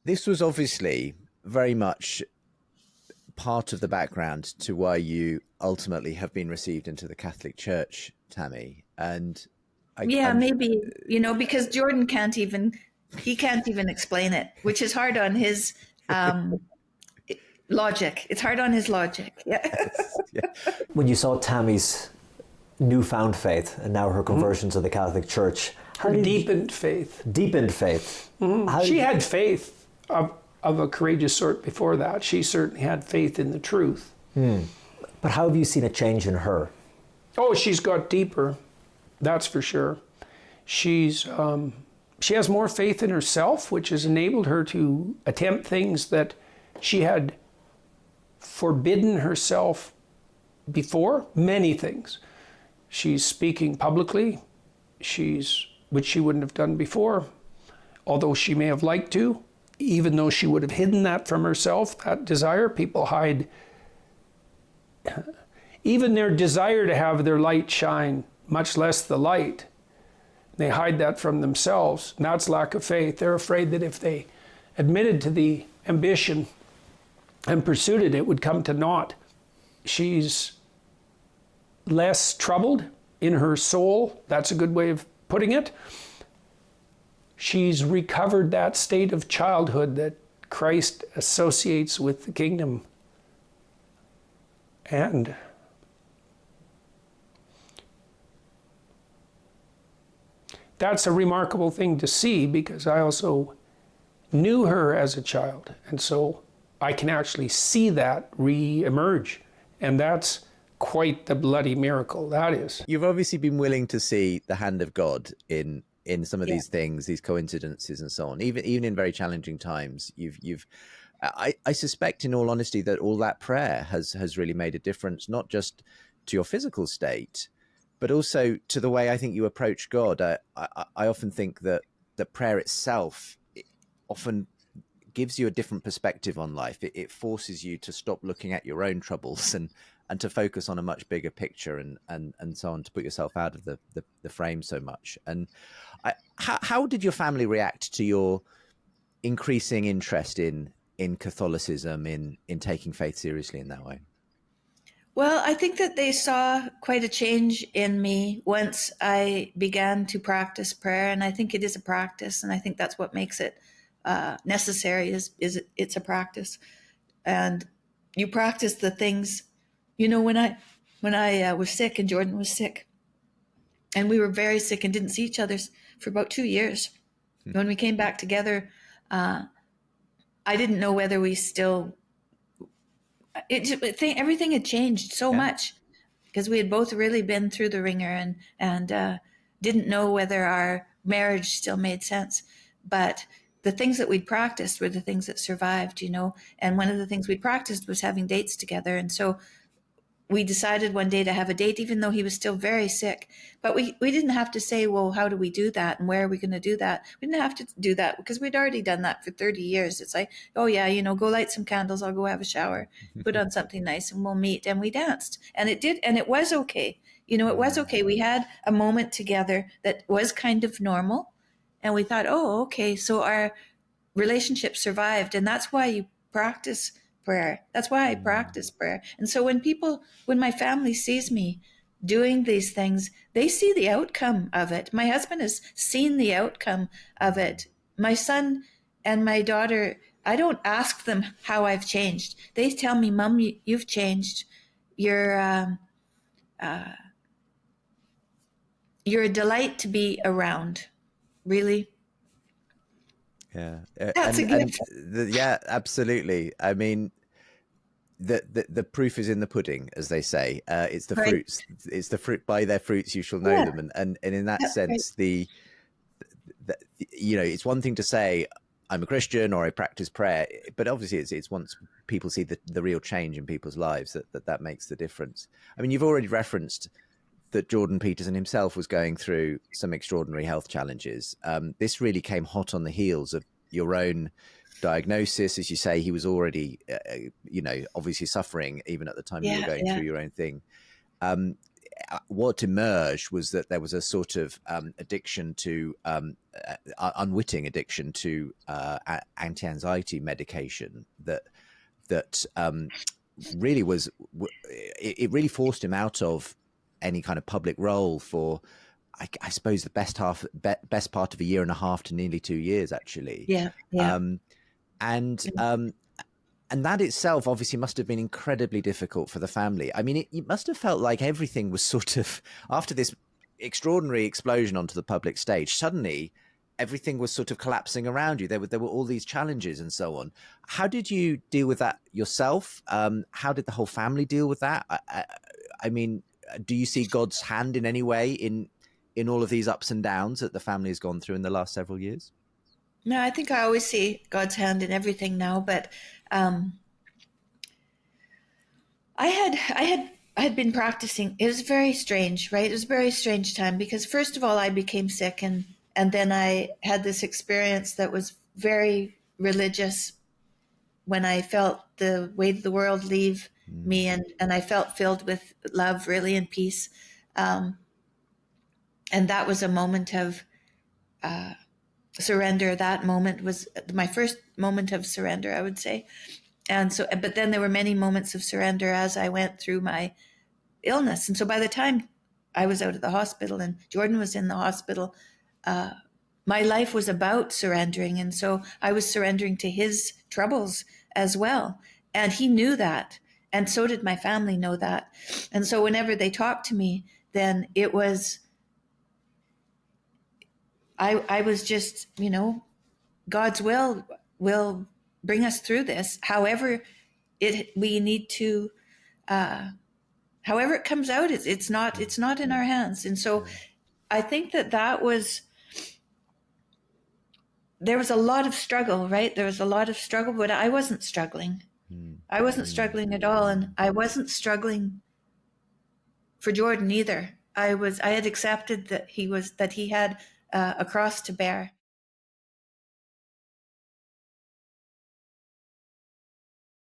This was obviously very much part of the background to why you ultimately have been received into the Catholic Church, Tammy. And Yeah, I'm maybe, because Jordan he can't even explain it, which is hard on his um, logic. It's hard on his logic. Yeah. yeah. When you saw Tammy's newfound faith and now her conversion to the Catholic Church, Her deepened faith. deepened faith. She had faith of a courageous sort before that. She certainly had faith in the truth. But how have you seen a change in her? Oh, she's got deeper. That's for sure. She has more faith in herself, which has enabled her to attempt things that she had forbidden herself before, many things. She's speaking publicly, which she wouldn't have done before, although she may have liked to, even though she would have hidden that from herself, that desire. People hide even their desire to have their light shine, much less the light. They hide that from themselves, and that's lack of faith. They're afraid that if they admitted to the ambition and pursued it, it would come to naught. She's less troubled in her soul. That's a good way of putting it. She's recovered that state of childhood that Christ associates with the kingdom. And that's a remarkable thing to see, because I also knew her as a child. And so I can actually see that re-emerge. And that's quite the bloody miracle, that is. You've obviously been willing to see the hand of God in some of these things, these coincidences and so on, even in very challenging times. I suspect, in all honesty, that all that prayer has really made a difference, not just to your physical state, but also to the way I think you approach God. I often think that the prayer itself often gives you a different perspective on life. It forces you to stop looking at your own troubles and to focus on a much bigger picture and so on, to put yourself out of the frame so much. And how did your family react to your increasing interest in Catholicism, in taking faith seriously in that way? Well, I think that they saw quite a change in me once I began to practice prayer, and I think it is a practice, and I think that's what makes it necessary. It's a practice, and you practice the things. When I was sick and Jordan was sick, and we were very sick and didn't see each other for about 2 years. When we came back together, I didn't know whether we still. Everything had changed so much, because we had both really been through the ringer and didn't know whether our marriage still made sense. But the things that we'd practiced were the things that survived, and one of the things we practiced was having dates together. And so we decided one day to have a date, even though he was still very sick. But we didn't have to say, well, how do we do that? And where are we going to do that? We didn't have to do that, because we'd already done that for 30 years. It's like, oh yeah, go light some candles. I'll go have a shower, put on something nice, and we'll meet. And we danced. And it did. And it was okay. It was okay. We had a moment together that was kind of normal. And we thought, oh, okay. So our relationship survived. And that's why you practice prayer. That's why I practice prayer. And so when my family sees me doing these things, they see the outcome of it. My husband has seen the outcome of it. My son and my daughter, I don't ask them how I've changed. They tell me, Mom, you've changed. You're a delight to be around. Really. Yeah, That's a gift. Yeah, absolutely. I mean, the proof is in the pudding, as they say. It's the fruits. It's the fruit. By their fruits you shall know them. And in that sense, it's one thing to say I'm a Christian or I practice prayer, but obviously it's once people see the real change in people's lives that makes the difference. I mean, you've already referenced that Jordan Peterson himself was going through some extraordinary health challenges. This really came hot on the heels of your own diagnosis. As you say, he was already, obviously suffering even at the time you were going through your own thing. what emerged was that there was a sort of addiction to unwitting addiction to anti-anxiety medication that really was, it really forced him out of any kind of public role for, I suppose, the best part of a year and a half to nearly 2 years, actually. Yeah. And that itself obviously must have been incredibly difficult for the family. I mean, it must have felt like everything was sort of, after this extraordinary explosion onto the public stage, suddenly everything was sort of collapsing around you. There were all these challenges and so on. How did you deal with that yourself? How did the whole family deal with that? I mean, do you see God's hand in any way in all of these ups and downs that the family has gone through in the last several years? No, I think I always see God's hand in everything now, but I had been practicing. It was very strange, right? It was a very strange time because first of all, I became sick and then I had this experience that was very religious when I felt the weight of the world leave me and I felt filled with love, really, and peace. And that was a moment of surrender. That moment was my first moment of surrender, I would say. And so, but then there were many moments of surrender as I went through my illness. And so by the time I was out of the hospital and Jordan was in the hospital, my life was about surrendering. And so I was surrendering to his troubles as well. And he knew that. And so did my family know that. And so whenever they talked to me, then it was, I was just, God's will bring us through this. However we need to, however it comes out, it's not in our hands. And so I think there was a lot of struggle, right? There was a lot of struggle, but I wasn't struggling. I wasn't struggling at all. And I wasn't struggling for Jordan either. I had accepted that he had a cross to bear.